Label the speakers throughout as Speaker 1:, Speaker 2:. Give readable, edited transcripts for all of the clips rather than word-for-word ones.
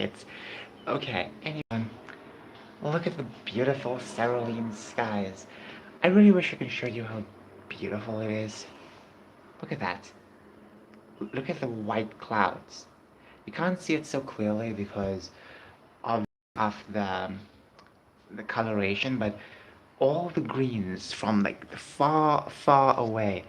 Speaker 1: right. Okay, anyway, look at the beautiful cerulean skies. I really wish I could show you how beautiful it is. Look at that. Look at the white clouds. You can't see it so clearly because of, of the coloration, but all the greens from like far, far away,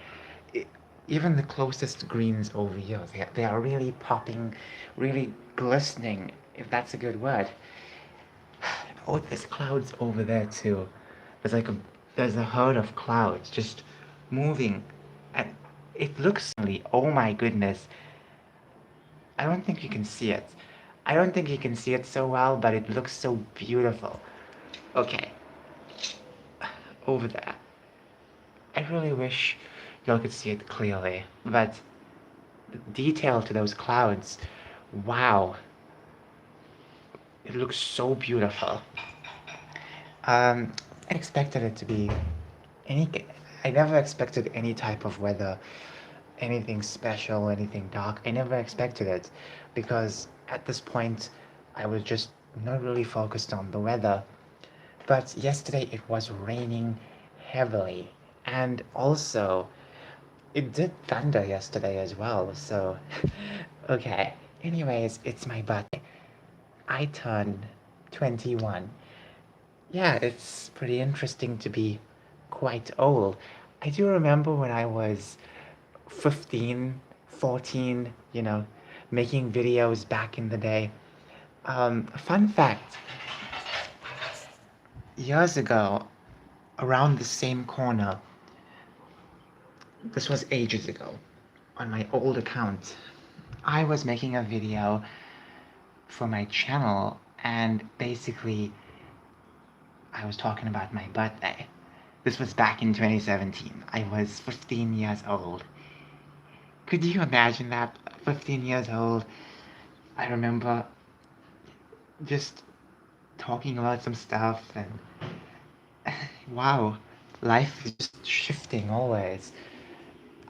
Speaker 1: I even the closest greens over here, they are really popping, really glistening, if that's a good word. Oh, there's clouds over there too. There's like a there's a herd of clouds just moving, and it looks really. Oh my goodness! I don't think you can see it. I don't think you can see it so well, but it looks so beautiful. Okay, over there. I really wish y'all could see it clearly, but the detail to those clouds, wow, it looks so beautiful. I expected it to be any. I never expected any type of weather, anything special, anything dark. I never expected it because at this point I was just not really focused on the weather. But yesterday it was raining heavily, and also it did thunder yesterday as well. So, okay. Anyways, it's my birthday. I turned 21. Yeah, it's pretty interesting to be quite old. I do remember when I was 15, 14, making videos back in the day. Fun fact, years ago, around the same corner, this was ages ago, on my old account, I was making a video for my channel, and basically I was talking about my birthday. This was back in 2017. I was 15 years old. Could you imagine that? 15 years old. I remember just talking about some stuff, and wow, life is just shifting always.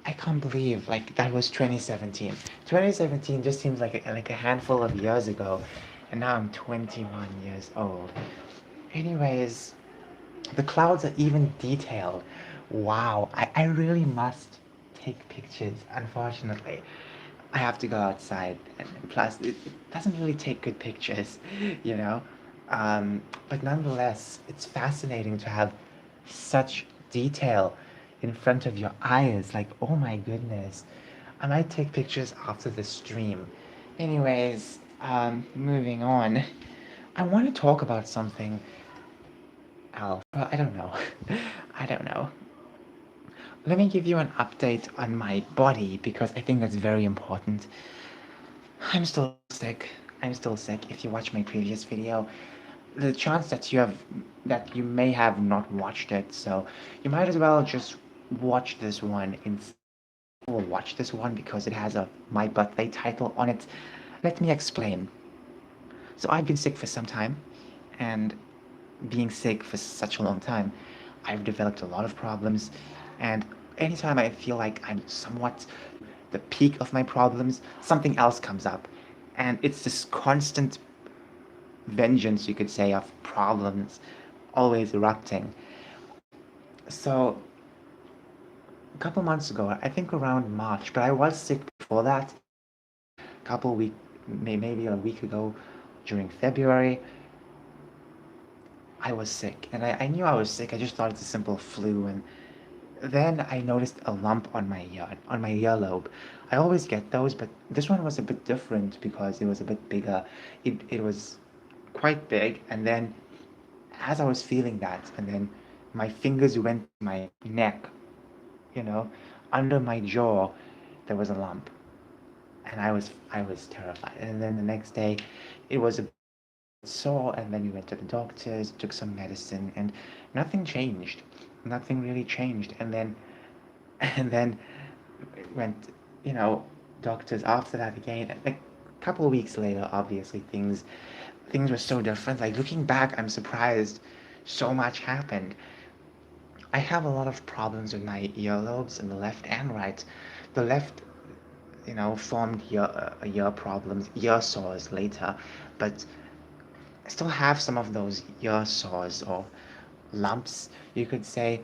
Speaker 1: I can't believe like that was 2017. 2017 just seems like a handful of years ago, and now I'm 21 years old. Anyways, the clouds are even detailed. Wow, I really must take pictures. Unfortunately, I have to go outside, and plus it doesn't really take good pictures, you know. But nonetheless, it's fascinating to have such detail in front of your eyes. Like, oh my goodness, I might take pictures after the stream. Anyways, moving on. I want to talk about something else. Well, I don't know. I don't know. Let me give you an update on my body because I think that's very important. I'm still sick. I'm still sick. If you watch my previous video, the chance that you may have not watched it, so you might as well just watch this one or watch this one because it has a my birthday title on it. Let me explain. So I've been sick for some time, and being sick for such a long time, I've developed a lot of problems, and anytime I feel like I'm somewhat the peak of my problems, something else comes up. And it's this constant vengeance, you could say, of problems always erupting. So, a couple months ago, I think around March, but I was sick before that, a couple week, maybe a week ago, during February, I was sick. And I knew I was sick, I just thought it's a simple flu, and then I noticed a lump on my earlobe. I always get those, but this one was a bit different because it was a bit bigger. It was quite big, and then as I was feeling that, and then my fingers went to my neck, you know, under my jaw, there was a lump, and I was terrified. And then the next day, it was a sore, and then we went to the doctors, took some medicine, and nothing changed. Nothing really changed. And then and then went, you know, doctors after that again. Like a couple of weeks later, obviously things were so different. Like looking back, I'm surprised so much happened. I have a lot of problems with my earlobes in the left and right. The left formed ear problems, ear sores later, but I still have some of those ear sores or lumps, you could say,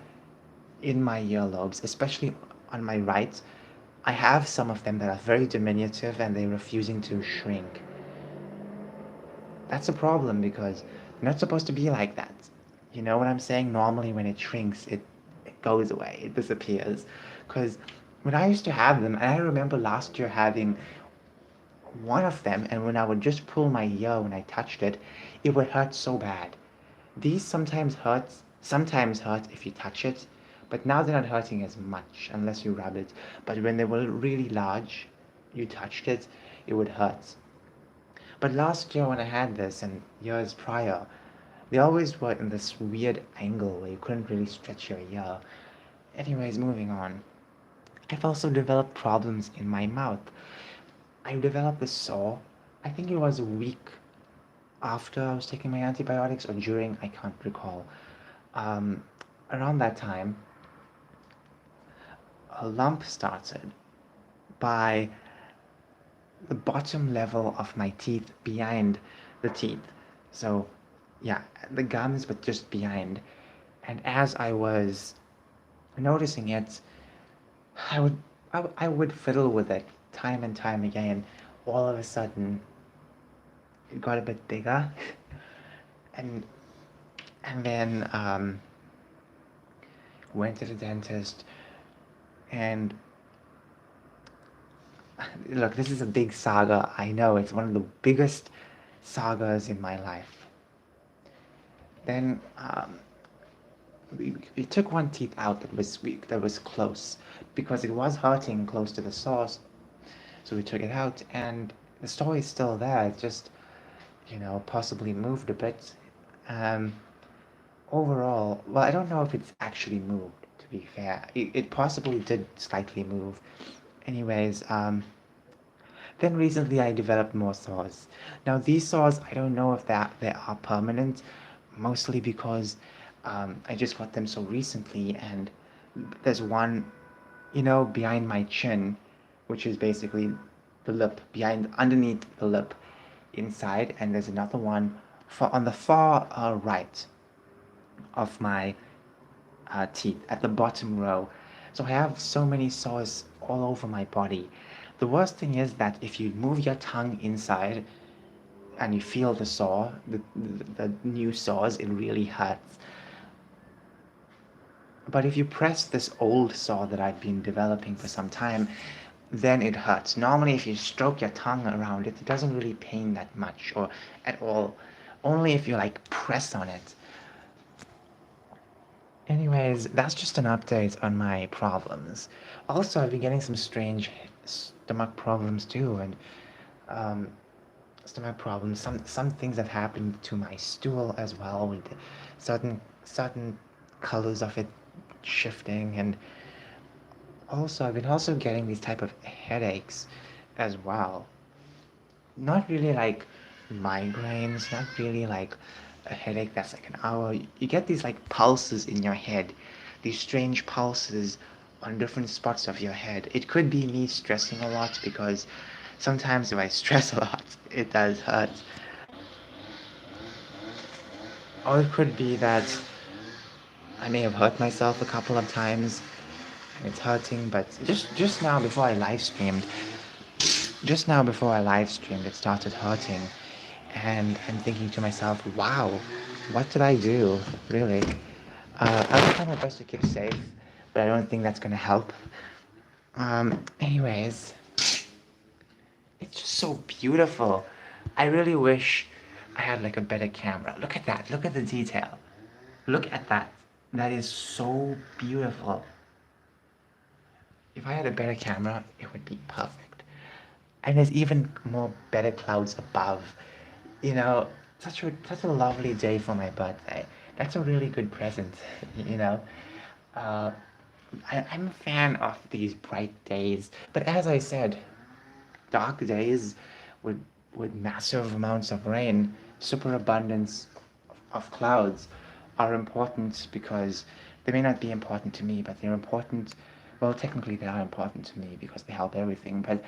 Speaker 1: in my earlobes, especially on my right. I have some of them that are very diminutive and they're refusing to shrink. That's a problem because they're not supposed to be like that. You know what I'm saying? Normally, when it shrinks, it goes away, it disappears. Because when I used to have them, and I remember last year having one of them, and when I would just pull my ear when I touched it, it would hurt so bad. These sometimes hurt if you touch it, but now they're not hurting as much unless you rub it. But when they were really large, you touched it, it would hurt. But last year when I had this and years prior, they always were in this weird angle where you couldn't really stretch your ear. Anyways, moving on. I've also developed problems in my mouth. I developed this sore. I think it was a week after I was taking my antibiotics or during, I can't recall. Um, Around that time, a lump started by the bottom level of my teeth behind the teeth. So, yeah, the gums, but just behind. And as I was noticing it, I would I would fiddle with it time and time again. All of a sudden, it got a bit bigger, and then went to the dentist. And look, this is a big saga. I know it's one of the biggest sagas in my life. Then we took one teeth out that was weak, that was close, because it was hurting close to the source. So we took it out, and the story is still there. It just, possibly moved a bit. Um, Overall, well, I don't know if it's actually moved, to be fair. It possibly did slightly move. Anyways, then recently I developed more saws. Now these saws, I don't know if they are permanent, mostly because I just got them so recently, and there's one, behind my chin, which is basically the lip, underneath the lip, inside, and there's another one on the far right of my teeth at the bottom row. So I have so many sores all over my body. The worst thing is that if you move your tongue inside and you feel the sore, the new sores, it really hurts. But if you press this old sore that I've been developing for some time, then it hurts. Normally, if you stroke your tongue around it, it doesn't really pain that much or at all. Only if you like press on it. Anyways, that's just an update on my problems. Also, I've been getting some strange stomach problems too, and um, stomach problems. Some things have happened to my stool as well, with certain colors of it shifting, and also I've been also getting these type of headaches as well. Not really like migraines, not really like a headache that's like an hour. You get these like pulses in your head, these strange pulses on different spots of your head. It could be me stressing a lot because sometimes if I stress a lot, it does hurt. Or it could be that I may have hurt myself a couple of times and it's hurting, but just now before I live streamed, it started hurting. And I'm thinking to myself, wow, what did I do? Really? I'll try my best to keep safe, but I don't think that's going to help. Anyways, it's just so beautiful. I really wish I had like a better camera. Look at that. Look at the detail. Look at that. That is so beautiful. If I had a better camera, it would be perfect. And there's even more better clouds above. You know, such a lovely day for my birthday. That's a really good present, you know. Uh, I'm a fan of these bright days, but as I said, dark days with massive amounts of rain, superabundance of clouds are important because they may not be important to me, but they're important Well, technically they are important to me because they help everything, but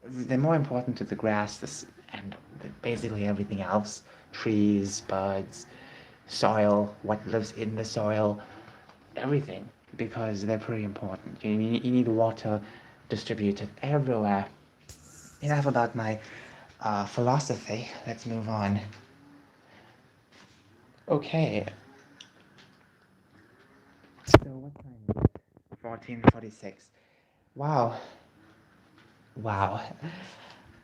Speaker 1: they're more important to the grass and basically everything else. Trees, birds, soil, what lives in the soil, everything, because they're pretty important. You need water distributed everywhere. Enough about my philosophy. Let's move on. Okay. So what time is it? 14:46. Wow. Wow.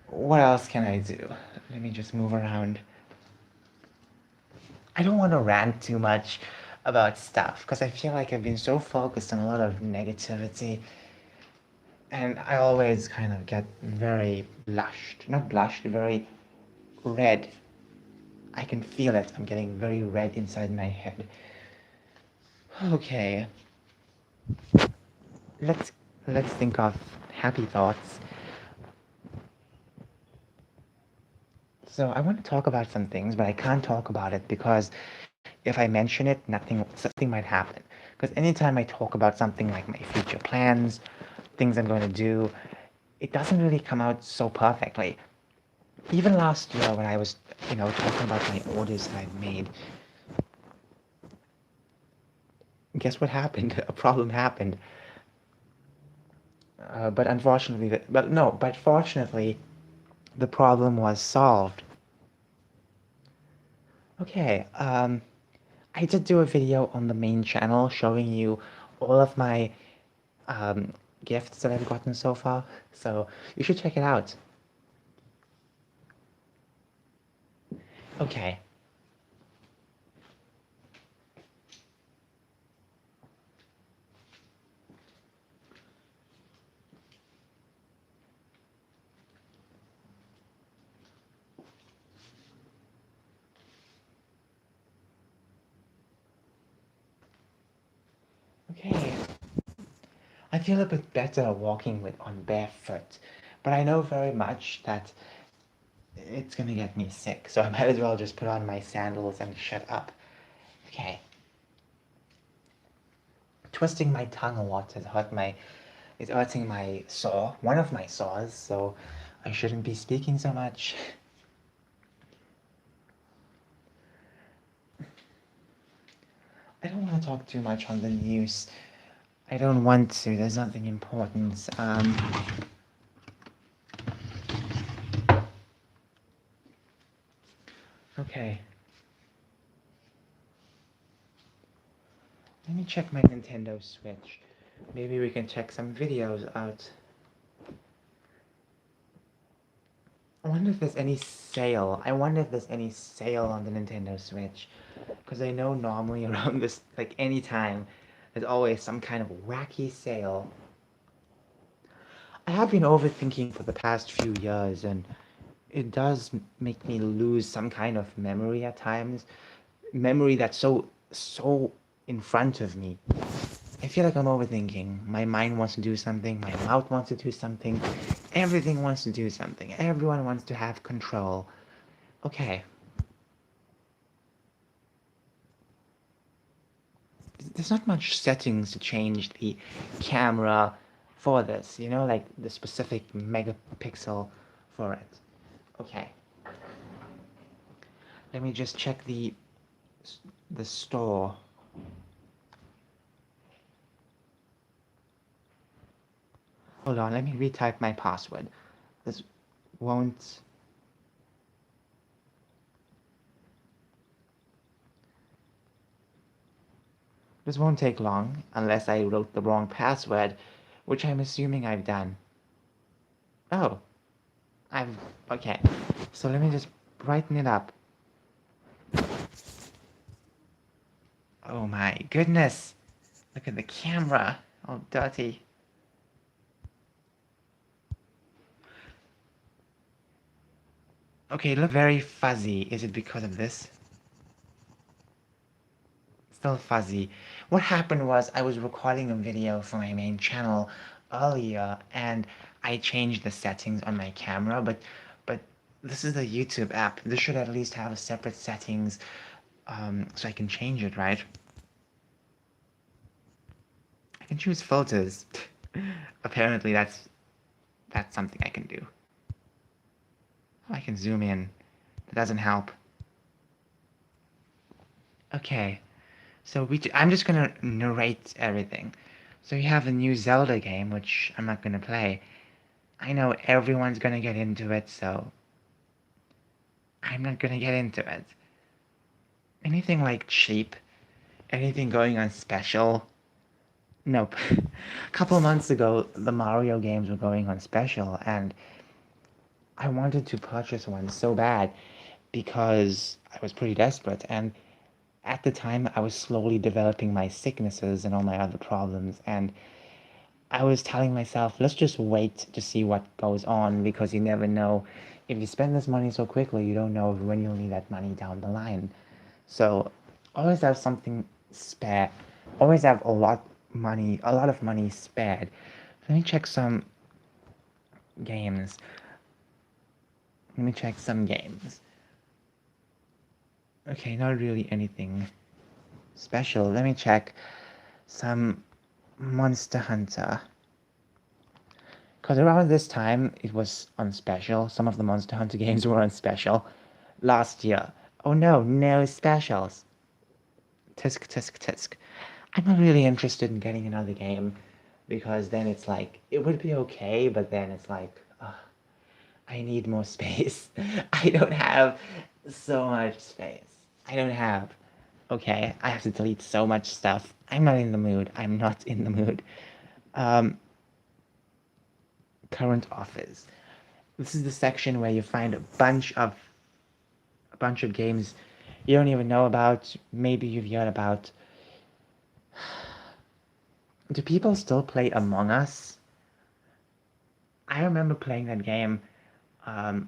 Speaker 1: What else can I do? Let me just move around. I don't want to rant too much about stuff because I feel like I've been so focused on a lot of negativity, and I always kind of get very blushed. Not blushed, very red. I can feel it. I'm getting very red inside my head. Okay, let's let's think of happy thoughts. So I want to talk about some things, but I can't talk about it because if I mention it, something might happen. Because anytime I talk about something like my future plans, things I'm going to do, it doesn't really come out so perfectly. Even last year when I was, talking about my orders that I've made, guess what happened? A problem happened. But fortunately, the problem was solved. Okay, I did do a video on the main channel showing you all of my um, gifts that I've gotten so far, so you should check it out. Okay. Okay. I feel a bit better walking on barefoot, but I know very much that it's gonna get me sick, so I might as well just put on my sandals and shut up. Okay. Twisting my tongue a lot is hurting my saw, one of my saws, so I shouldn't be speaking so much. I don't want to talk too much on the news. I don't want to. There's nothing important. Okay. Let me check my Nintendo Switch. Maybe we can check some videos out. I wonder if there's any sale. I wonder if there's any sale on the Nintendo Switch. Because I know normally around this, like any time, there's always some kind of wacky sale. I have been overthinking for the past few years, and it does make me lose some kind of memory at times. Memory that's so in front of me. I feel like I'm overthinking. My mind wants to do something, my mouth wants to do something, everything wants to do something. Everyone wants to have control. Okay. There's not much settings to change the camera for this, like the specific megapixel for it. Okay. Let me just check the store. Hold on, let me retype my password. This won't... This won't take long, unless I wrote the wrong password, which I'm assuming I've done. Oh, okay. So let me just brighten it up. Oh my goodness! Look at the camera, all dirty. Okay, look very fuzzy. Is it because of this? Still fuzzy. What happened was I was recording a video for my main channel earlier and I changed the settings on my camera, but this is the YouTube app. This should at least have a separate settings so I can change it, right? and choose filters. Apparently that's something I can do. Oh, I can zoom in. That doesn't help. Okay, so I'm just gonna narrate everything. So you have a new Zelda game, which I'm not gonna play. I know everyone's gonna get into it, so I'm not gonna get into it. Anything like cheap, anything going on special, nope. A couple months ago, the Mario games were going on special, and I wanted to purchase one so bad because I was pretty desperate. And at the time, I was slowly developing my sicknesses and all my other problems. And I was telling myself, let's just wait to see what goes on because you never know. If you spend this money so quickly, you don't know when you'll need that money down the line. So always have something spare. Always have a lot of money spared. Let me check some games. Let me check some games. Okay, not really anything special. Let me check some Monster Hunter. Because around this time, it was on special. Some of the Monster Hunter games were on special last year. Oh no, no specials. Tisk, tisk, tisk. I'm not really interested in getting another game because then it's like, it would be okay, but then it's like, I need more space. I don't have so much space. I don't have. Okay, I have to delete so much stuff. I'm not in the mood. I'm not in the mood. Um, Current offers. This is the section where you find a bunch of games you don't even know about. Maybe you've heard about. Do people still play Among Us? I remember playing that game um,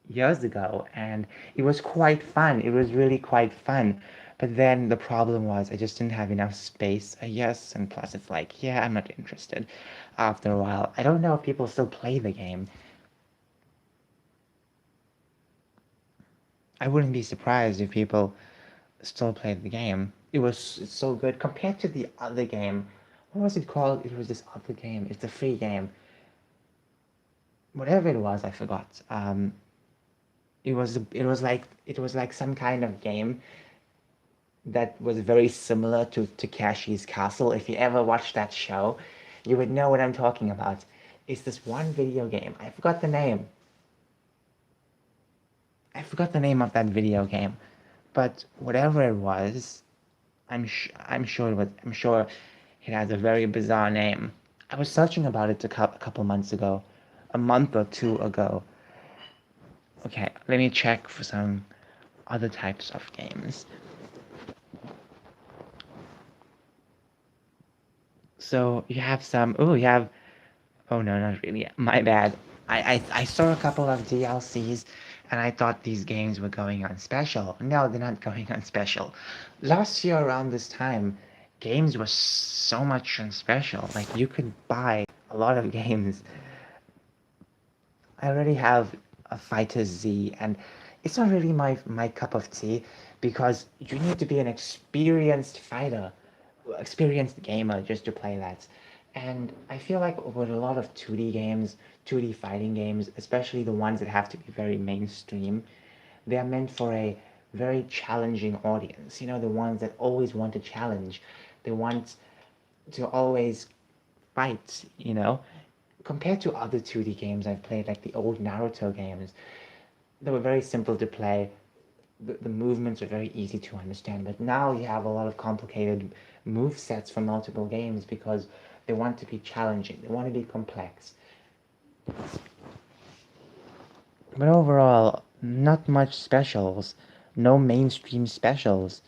Speaker 1: years ago, and it was quite fun. It was really quite fun. But then the problem was I just didn't have enough space, I guess, and plus it's like, yeah, I'm not interested after a while. I don't know if people still play the game. I wouldn't be surprised if people still play the game. It's so good compared to the other game. What was it called? It was this other game. It's a free game. Whatever it was, I forgot. It was like some kind of game that was very similar to Takeshi's Castle. If you ever watched that show, you would know what I'm talking about. It's this one video game. I forgot the name. I forgot the name of that video game, but whatever it was, I'm sure it has a very bizarre name. I was searching about it a couple months ago, a month or two ago. Okay, let me check for some other types of games. So you have some. Oh, you have. Oh no, not really. My bad. I saw a couple of DLCs, and I thought these games were going on special. No, they're not going on special. Last year around this time, games were so much on special. Like you could buy a lot of games. I already have a Fighter Z, and it's not really my cup of tea because you need to be an experienced fighter, experienced gamer just to play that. And I feel like with a lot of 2D games, 2D fighting games, especially the ones that have to be very mainstream, they are meant for a very challenging audience. You know, the ones that always want a challenge. They want to always fight, you know? Compared to other 2D games I've played, like the old Naruto games, they were very simple to play. The movements are very easy to understand, but now you have a lot of complicated move sets for multiple games because they want to be challenging, they want to be complex. But overall, not much specials, no mainstream specials.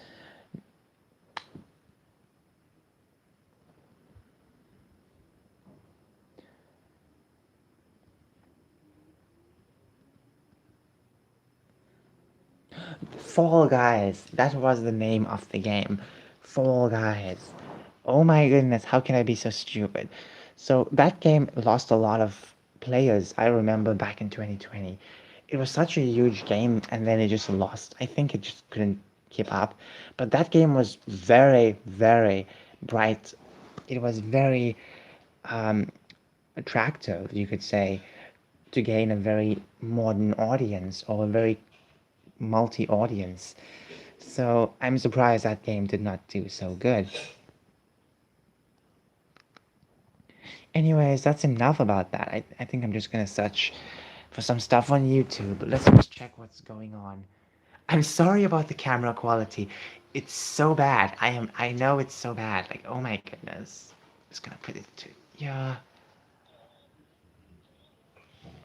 Speaker 1: Fall Guys, that was the name of the game. Fall Guys. Oh my goodness, how can I be so stupid? So that game lost a lot of players. I remember back in 2020. It was such a huge game and then it just lost. I think it just couldn't keep up. But that game was very, very bright. it was very attractive, you could say, to gain a very modern audience or a very multi-audience. So I'm surprised that game did not do so good. Anyways, that's enough about that. I think I'm just gonna search for some stuff on YouTube. Let's just check what's going on. I'm sorry about the camera quality. It's so bad. I know it's so bad. Like, oh my goodness. Just gonna put it to, yeah.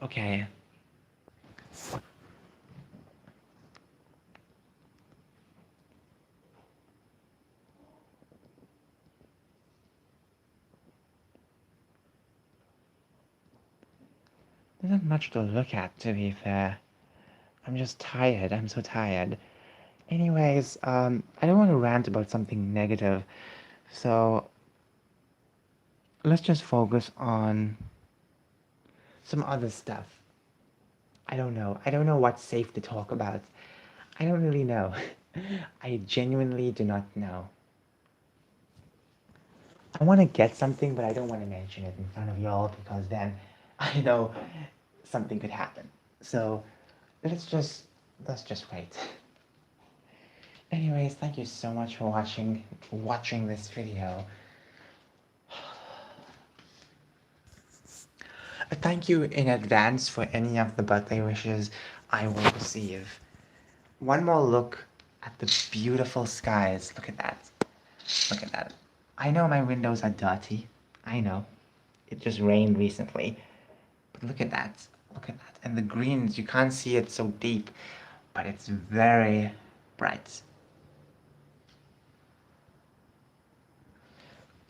Speaker 1: Okay. There's not much to look at, to be fair. I'm just tired. I'm so tired. Anyways, I don't want to rant about something negative, so let's just focus on some other stuff. I don't know. I don't know what's safe to talk about. I don't really know. I genuinely do not know. I want to get something, but I don't want to mention it in front of y'all because then I know something could happen. So let's just let's just wait. Anyways, thank you so much for watching this video. Thank you in advance for any of the birthday wishes I will receive. One more look at the beautiful skies. Look at that. Look at that. I know my windows are dirty. I know. It just rained recently. But look at that. Look at that. And the greens, you can't see it so deep, but it's very bright.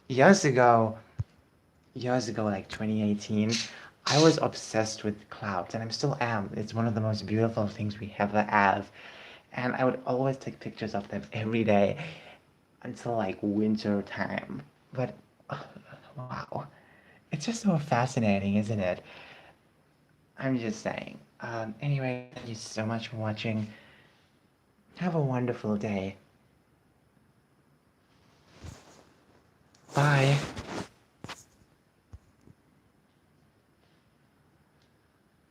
Speaker 1: Years ago, like 2018, I was obsessed with clouds, and I still am. It's one of the most beautiful things we ever have. And I would always take pictures of them every day until like winter time. But wow, it's just so fascinating, isn't it? I'm just saying. Anyway, thank you so much for watching. Have a wonderful day. Bye.